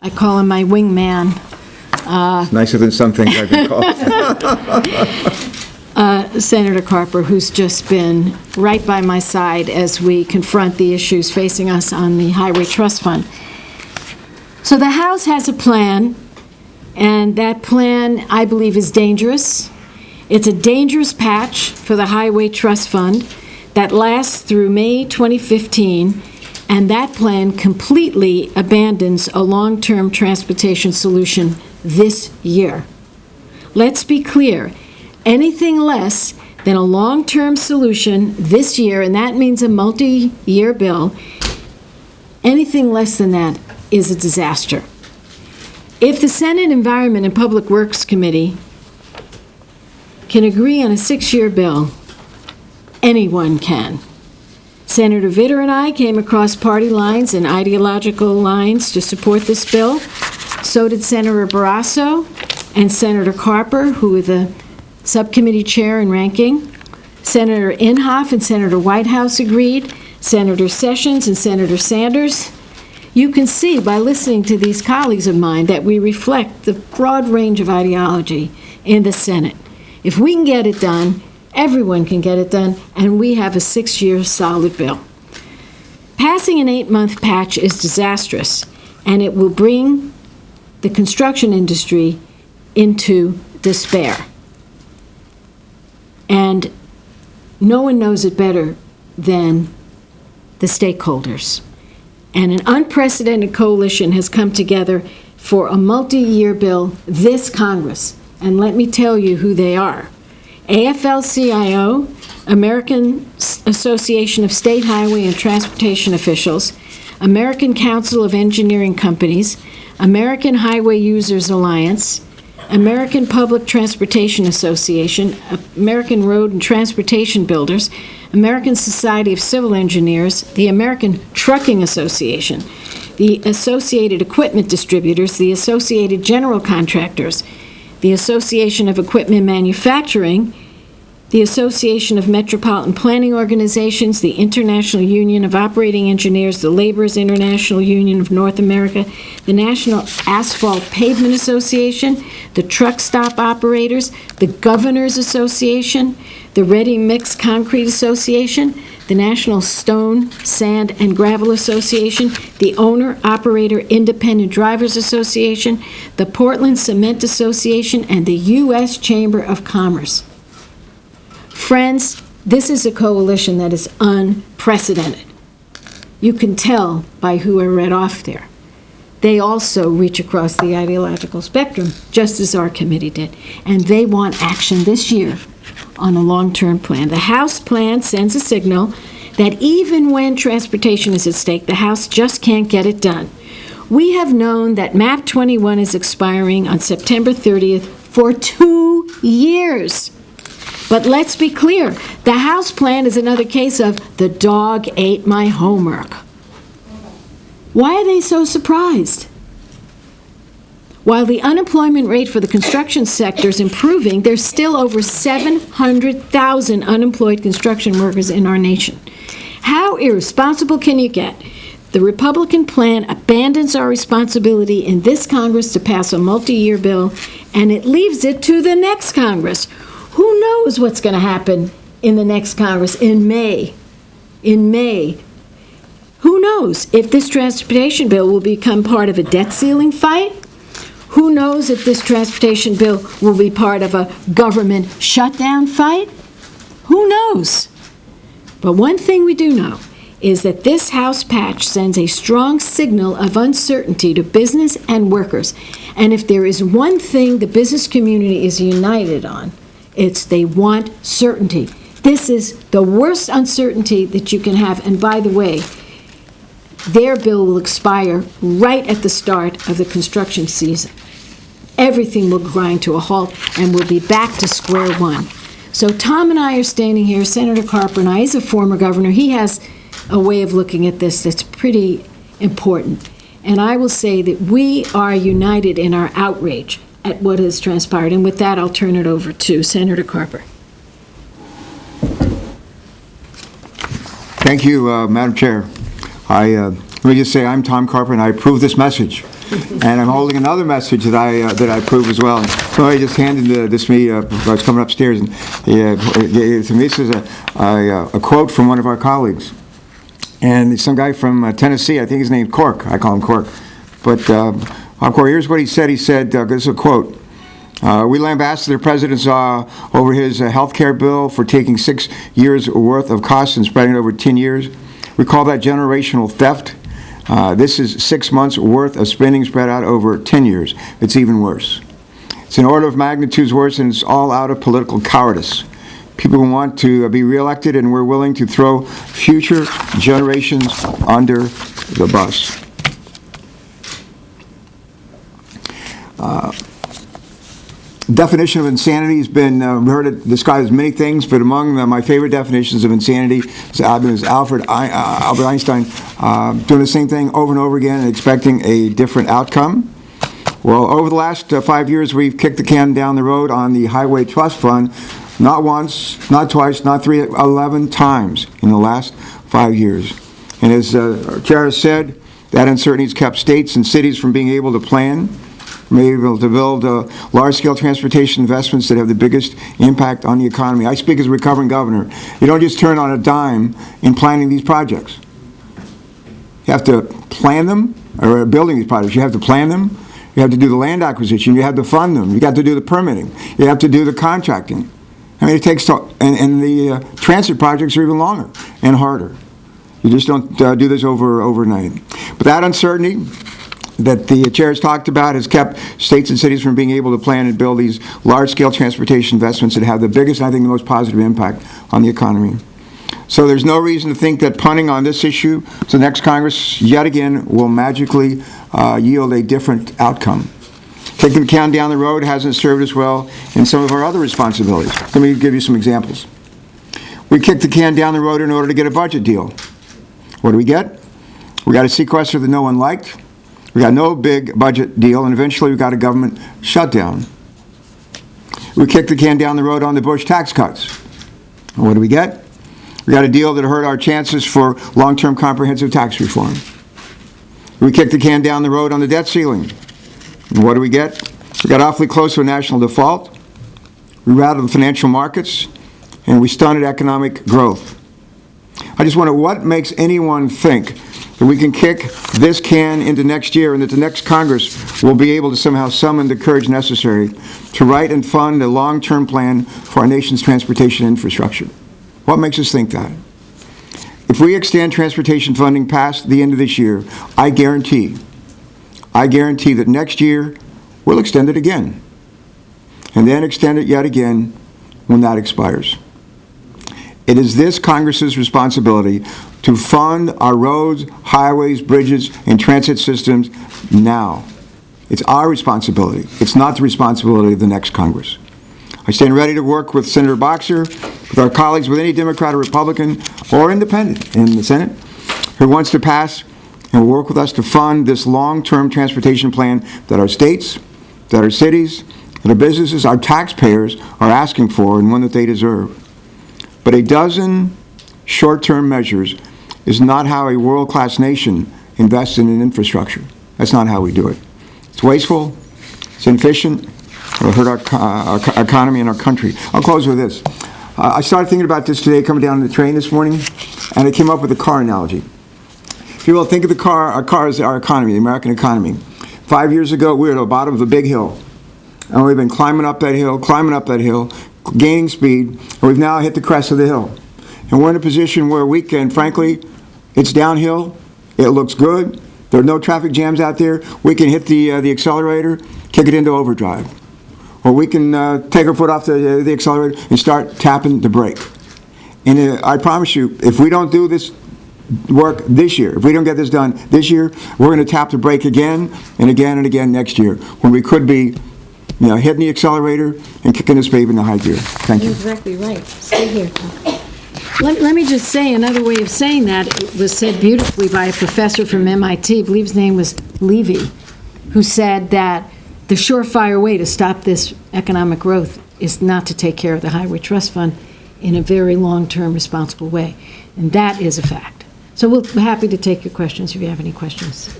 I call him my wingman. Nicer than some things I've been called. Senator Carper, who's just been right by my side as we confront the issues facing us on the Highway Trust Fund. So the House has a plan, and that plan, I believe, is dangerous. It's a dangerous patch for the Highway Trust Fund that lasts through May 2015, and that plan completely abandons a long-term transportation solution this year. Let's be clear, anything less than a long-term solution this year, and that means a multi-year bill, anything less than that is a disaster. If the Senate Environment and Public Works Committee can agree on a 6-year bill, anyone can. Senator Vitter and I came across party lines and ideological lines to support this bill. So did Senator Barrasso and Senator Carper, who are the subcommittee chair and ranking. Senator Inhofe and Senator Whitehouse agreed. Senator Sessions and Senator Sanders. You can see by listening to these colleagues of mine that we reflect the broad range of ideology in the Senate. If we can get it done, everyone can get it done, and we have a 6-year solid bill. Passing an 8-month patch is disastrous, and it will bring the construction industry into despair. And no one knows it better than the stakeholders. And an unprecedented coalition has come together for a multi-year bill this Congress. And let me tell you who they are. AFL-CIO, American Association of State Highway and Transportation Officials, American Council of Engineering Companies, American Highway Users Alliance, American Public Transportation Association, American Road and Transportation Builders, American Society of Civil Engineers, the American Trucking Association, the Associated Equipment Distributors, the Associated General Contractors, the Association of Equipment Manufacturing, the Association of Metropolitan Planning Organizations, the International Union of Operating Engineers, the Laborers International Union of North America, the National Asphalt Pavement Association, the Truck Stop Operators, the Governors Association, the Ready Mix Concrete Association, the National Stone, Sand, and Gravel Association, the Owner-Operator Independent Drivers Association, the Portland Cement Association, and the U.S. Chamber of Commerce. Friends, this is a coalition that is unprecedented. You can tell by who I read off there. They also reach across the ideological spectrum, just as our committee did, and they want action this year on a long-term plan. The House plan sends a signal that even when transportation is at stake, the House just can't get it done. We have known that MAP 21 is expiring on September 30th for 2 years. But let's be clear, the House plan is another case of the dog ate my homework. Why are they so surprised? While the unemployment rate for the construction sector is improving, there's still over 700,000 unemployed construction workers in our nation. How irresponsible can you get? The Republican plan abandons our responsibility in this Congress to pass a multi-year bill, and it leaves it to the next Congress. Who knows what's going to happen in the next Congress in May? In May. Who knows if this transportation bill will become part of a debt ceiling fight? Who knows if this transportation bill will be part of a government shutdown fight? Who knows? But one thing we do know is that this House patch sends a strong signal of uncertainty to business and workers. And if there is one thing the business community is united on, it's they want certainty. This is the worst uncertainty that you can have. And by the way, their bill will expire right at the start of the construction season. Everything will grind to a halt, and we'll be back to square one. So Tom and I are standing here, Senator Carper and I. He's a former governor. He has a way of looking at this that's pretty important. And I will say that we are united in our outrage at what has transpired. And with that, I'll turn it over to Senator Carper. Thank you, Madam Chair. Let me just say I'm Tom Carper, and I approve this message. And I'm holding another message that I approve as well. Somebody just handed this to me. I was coming upstairs, and to me, this is a quote from one of our colleagues. And some guy from Tennessee, I think his name's Cork. I call him Cork. But here's what he said. He said, this is a quote. We lambasted the president's over his health care bill for taking 6 years' worth of costs and spreading it over 10 years. We call that generational theft. This is 6 months' worth of spending spread out over 10 years. It's even worse. It's an order of magnitudes worse, and it's all out of political cowardice. People want to be reelected, and we're willing to throw future generations under the bus. Definition of insanity has been heard it described as many things, but among my favorite definitions of insanity is Albert Einstein doing the same thing over and over again and expecting a different outcome. Well, over the last 5 years, we've kicked the can down the road on the Highway Trust Fund, not once, not twice, not three, 11 times in the last 5 years. And as Chair has said, that uncertainty has kept states and cities from being able to plan, from being able to build large-scale transportation investments that have the biggest impact on the economy. I speak as a recovering governor. You don't just turn on a dime in planning these projects. You have to plan them, or building these projects. You have to plan them. You have to do the land acquisition. You have to fund them. You got to do the permitting. You have to do the contracting. I mean, it takes, and the transit projects are even longer and harder. You just don't do this overnight. But that uncertainty that the chair has talked about has kept states and cities from being able to plan and build these large-scale transportation investments that have the biggest, I think, the most positive impact on the economy. So there's no reason to think that punting on this issue to the next Congress, yet again, will magically yield a different outcome. Kicking the can down the road hasn't served us well in some of our other responsibilities. Let me give you some examples. We kicked the can down the road in order to get a budget deal. What do we get? We got a sequester that no one liked. We got no big budget deal, and eventually we got a government shutdown. We kicked the can down the road on the Bush tax cuts. What do we get? We got a deal that hurt our chances for long-term comprehensive tax reform. We kicked the can down the road on the debt ceiling. And what do we get? We got awfully close to a national default. We rattled the financial markets, and we stunted economic growth. I just wonder what makes anyone think that we can kick this can into next year and that the next Congress will be able to somehow summon the courage necessary to write and fund a long-term plan for our nation's transportation infrastructure. What makes us think that? If we extend transportation funding past the end of this year, I guarantee that next year we'll extend it again, and then extend it yet again when that expires. It is this Congress's responsibility to fund our roads, highways, bridges, and transit systems now. It's our responsibility. It's not the responsibility of the next Congress. I stand ready to work with Senator Boxer, with our colleagues, with any Democrat or Republican or independent in the Senate who wants to pass and will work with us to fund this long-term transportation plan that our states, that our cities, that our businesses, our taxpayers are asking for, and one that they deserve. But a dozen short-term measures is not how a world-class nation invests in an infrastructure. That's not how we do it. It's wasteful, it's inefficient, it'll hurt our economy and our country. I'll close with this. I started thinking about this today coming down the train this morning, and I came up with a car analogy. If you will, think of the car, our car is our economy, the American economy. 5 years ago, we were at the bottom of a big hill, and we've been climbing up that hill, gaining speed, and we've now hit the crest of the hill. And we're in a position where we can, frankly, it's downhill, it looks good, there are no traffic jams out there, we can hit the accelerator, kick it into overdrive. Or we can take our foot off the accelerator and start tapping the brake. And I promise you, if we don't do this work this year, if we don't get this done this year, we're going to tap the brake again and again and again next year, when we could be hitting the accelerator and kicking this baby into high gear. Thank you. You're exactly right. Stay here, Tom. Let me just say another way of saying that. It was said beautifully by a professor from MIT, I believe his name was Levy, who said that the surefire way to stop this economic growth is not to take care of the Highway Trust Fund in a very long-term, responsible way. And that is a fact. So we'll be happy to take your questions if you have any questions.